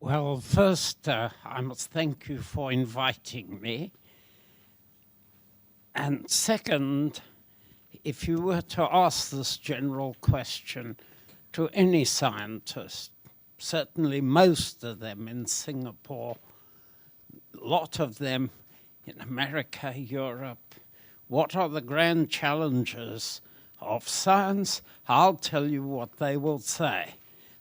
Well, first, I must thank you for inviting me. And second, if you were to ask this general question to any scientist, certainly most of them in Singapore, a lot of them in America, Europe, what are the grand challenges of science? I'll tell you what they will say.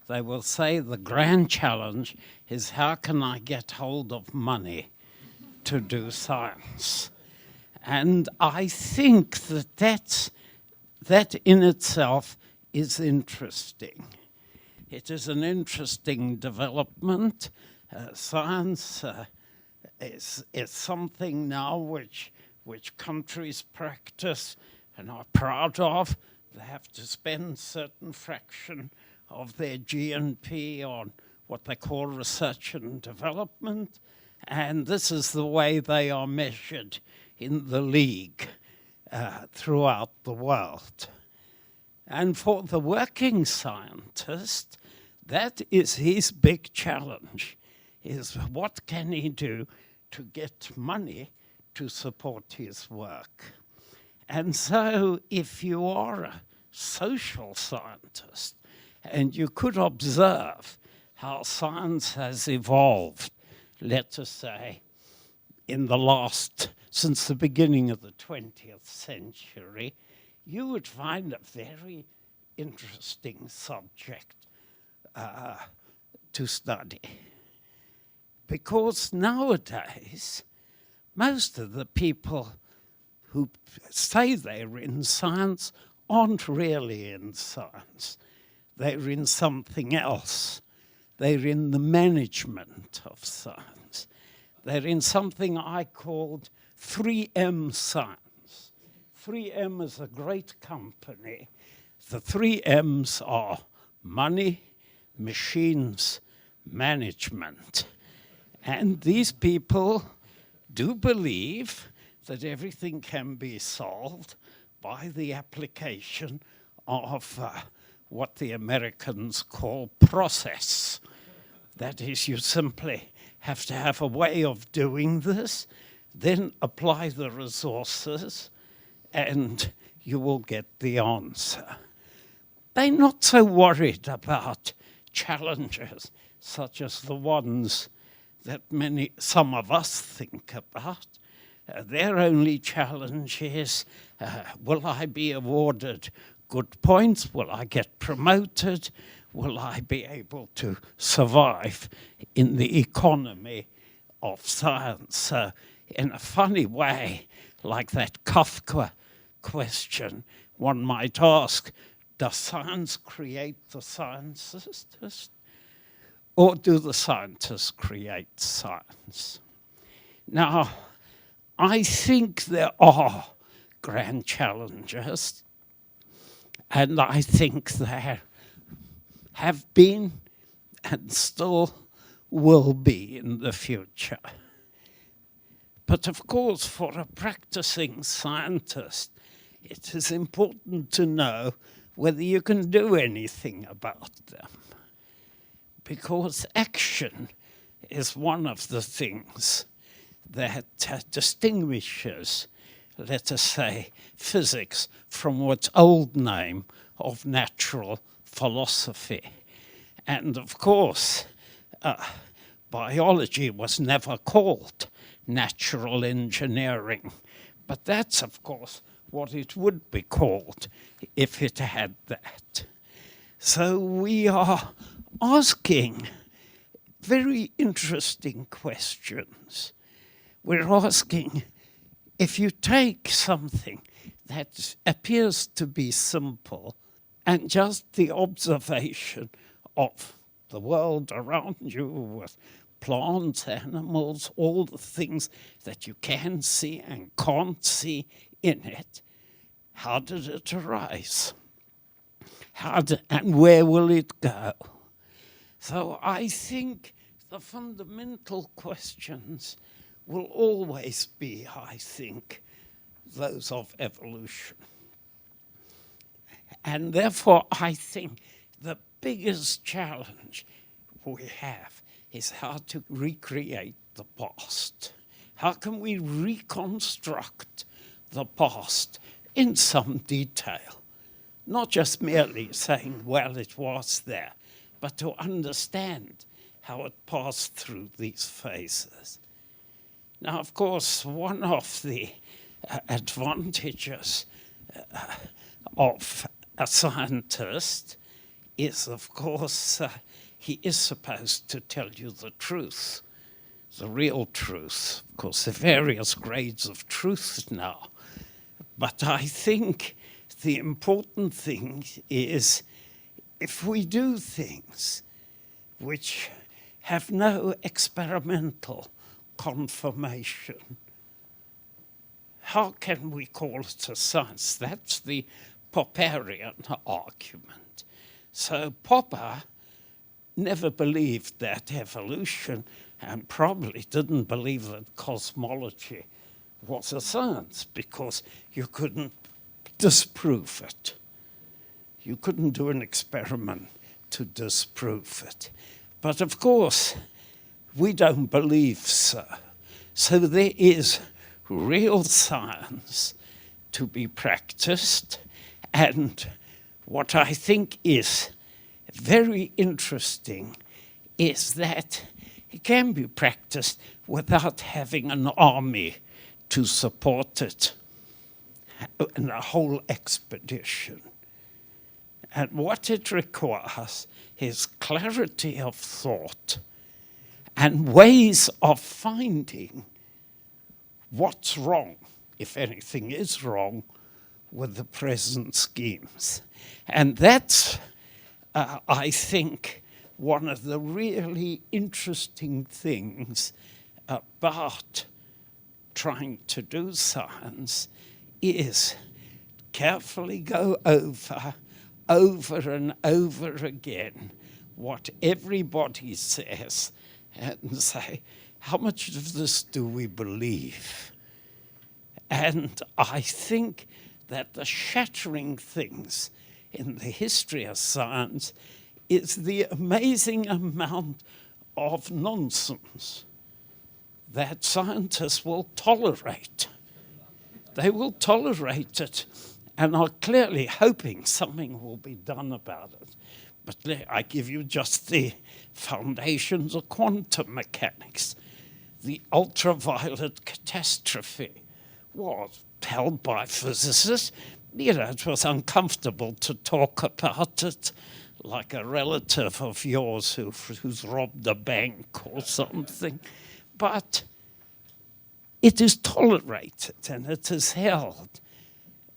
They will say the grand challenge is how can I get hold of money to do science? And I think that in itself is interesting. It is an interesting development. Science is something now which countries practice and are proud of. They have to spend a certain fraction of their GNP on what they call research and development, and this is the way they are measured in the league throughout the world. And for the working scientist, that is his big challenge, is what can he do to get money to support his work. And so if you are a social scientist, and you could observe how science has evolved, let us say, since the beginning of the 20th century, you would find a very interesting subject to study. Because nowadays, most of the people who say they're in science aren't really in science. They're in something else. They're in the management of science. They're in something I called 3M science. 3M is a great company. The 3Ms are money, machines, management. And these people do believe that everything can be solved by the application of what the Americans call process. That is, you simply have to have a way of doing this, then apply the resources, and you will get the answer. They're not so worried about challenges such as the ones that some of us think about. Their only challenge is, will I be awarded good points? Will I get promoted? Will I be able to survive in the economy of science? In a funny way, like that Kafka question, one might ask, does science create the scientist? Or do the scientists create science? Now, I think there are grand challenges, and I think there have been and still will be in the future. But of course, for a practicing scientist, it is important to know whether you can do anything about them. Because action is one of the things that distinguishes, let us say, physics from its old name of natural philosophy. And of course, biology was never called natural engineering, but that's, of course, what it would be called if it had that. So we are asking very interesting questions. We're asking, if you take something that appears to be simple and just the observation of the world around you with plants, animals, all the things that you can see and can't see in it, how did it arise? And where will it go? So I think the fundamental questions will always be, I think, those of evolution. And therefore, I think the biggest challenge we have is how to recreate the past. How can we reconstruct the past in some detail? Not just merely saying, well, it was there, but to understand how it passed through these phases. Now, of course, one of the advantages of a scientist is, of course, he is supposed to tell you the truth, the real truth. Of course, there are various grades of truth now. But I think the important thing is if we do things which have no experimental confirmation, how can we call it a science? That's the Popperian argument. So Popper never believed that evolution, and probably didn't believe that cosmology was a science, because you couldn't disprove it. You couldn't do an experiment to disprove it. But of course, we don't believe so. So there is real science to be practiced, and what I think is very interesting is that it can be practiced without having an army to support it and a whole expedition. And what it requires is clarity of thought and ways of finding what's wrong, if anything is wrong, with the present schemes. And that's, I think, one of the really interesting things about trying to do science is carefully go over and over again what everybody says and say, how much of this do we believe? And I think that the shattering things in the history of science is the amazing amount of nonsense that scientists will tolerate. They will tolerate it and are clearly hoping something will be done about it. But I give you just the foundations of quantum mechanics. The ultraviolet catastrophe was held by physicists. You know, it was uncomfortable to talk about it like a relative of yours who's robbed a bank or something. But it is tolerated and it is held.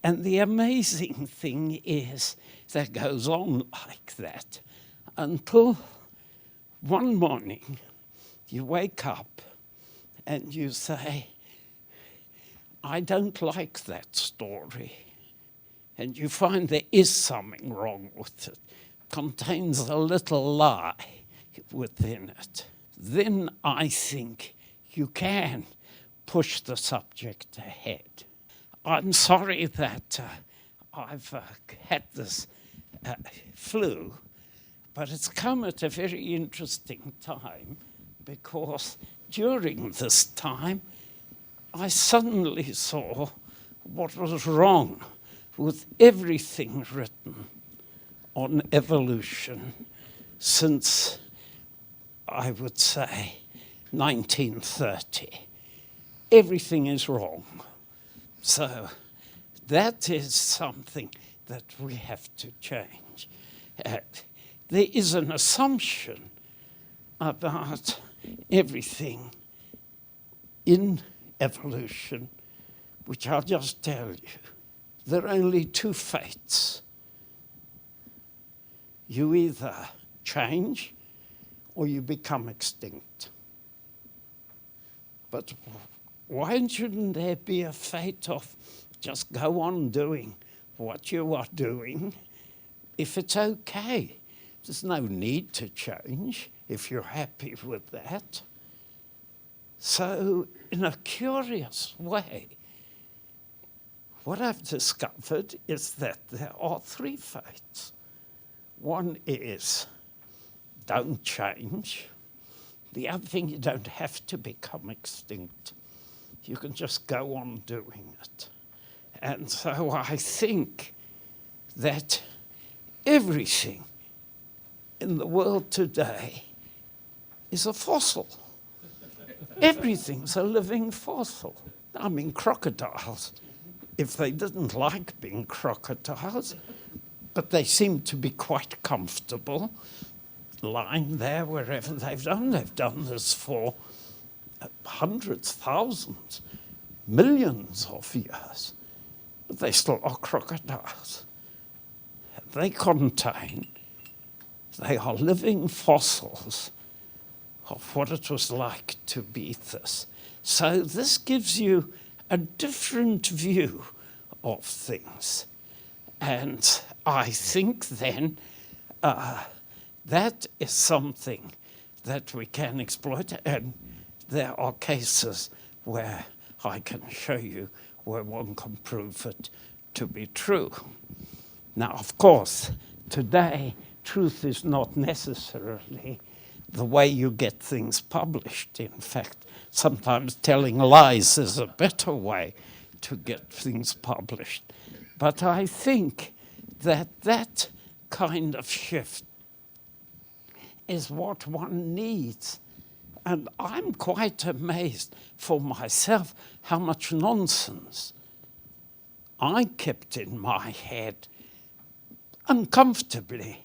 And the amazing thing is that goes on like that until one morning you wake up and you say, I don't like that story. And you find there is something wrong with it. Contains a little lie within it. Then I think you can push the subject ahead. I'm sorry that I've had this flu, but it's come at a very interesting time, because during this time I suddenly saw what was wrong with everything written on evolution since, I would say, 1930. Everything is wrong. So that is something that we have to change. There is an assumption about everything in evolution, which I'll just tell you. There are only two fates. You either change or you become extinct. But why shouldn't there be a fate of just go on doing what you are doing if it's okay? There's no need to change if you're happy with that. So, in a curious way, what I've discovered is that there are three fates. One is don't change. The other thing, you don't have to become extinct. You can just go on doing it. And so I think that everything in the world today is a fossil. Everything's a living fossil. I mean, crocodiles, if they didn't like being crocodiles, but they seem to be quite comfortable lying there wherever they've done. They've done this for hundreds, thousands, millions of years. But they still are crocodiles. They are living fossils of what it was like to be this. So this gives you a different view of things. And I think then that is something that we can exploit. And there are cases where I can show you where one can prove it to be true. Now, of course, today, truth is not necessarily the way you get things published. In fact, sometimes telling lies is a better way to get things published. But I think that that kind of shift is what one needs. And I'm quite amazed for myself how much nonsense I kept in my head uncomfortably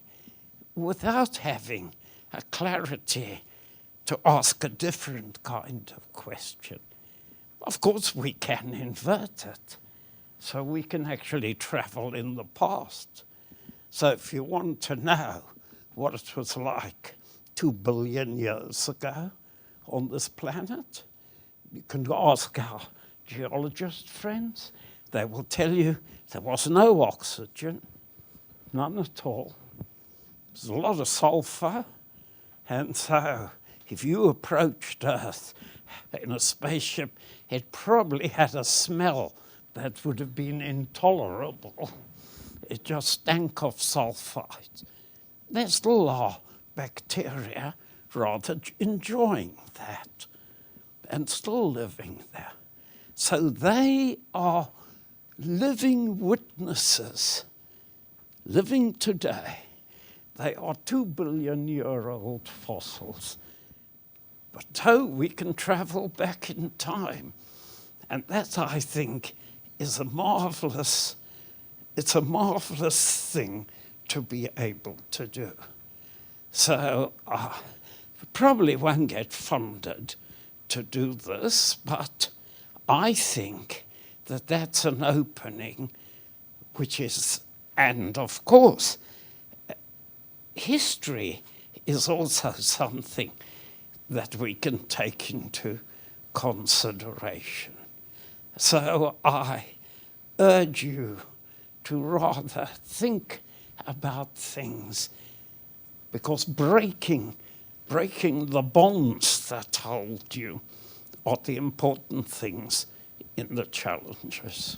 without having a clarity to ask a different kind of question. Of course, we can invert it, so we can actually travel in the past. So if you want to know what it was like 2 billion years ago on this planet, you can ask our geologist friends. They will tell you there was no oxygen, none at all. There's a lot of sulfur, and so if you approached Earth in a spaceship, it probably had a smell that would have been intolerable. It just stank of sulfite. There still are bacteria rather enjoying that and still living there. So they are living witnesses, living today. They are 2 billion-year-old fossils. But we can travel back in time. And that, I think, is a marvelous thing to be able to do. So probably won't get funded to do this, but I think that that's an opening which is, and of course, history is also something that we can take into consideration. So I urge you to rather think about things, because breaking the bonds that hold you are the important things in the challenges.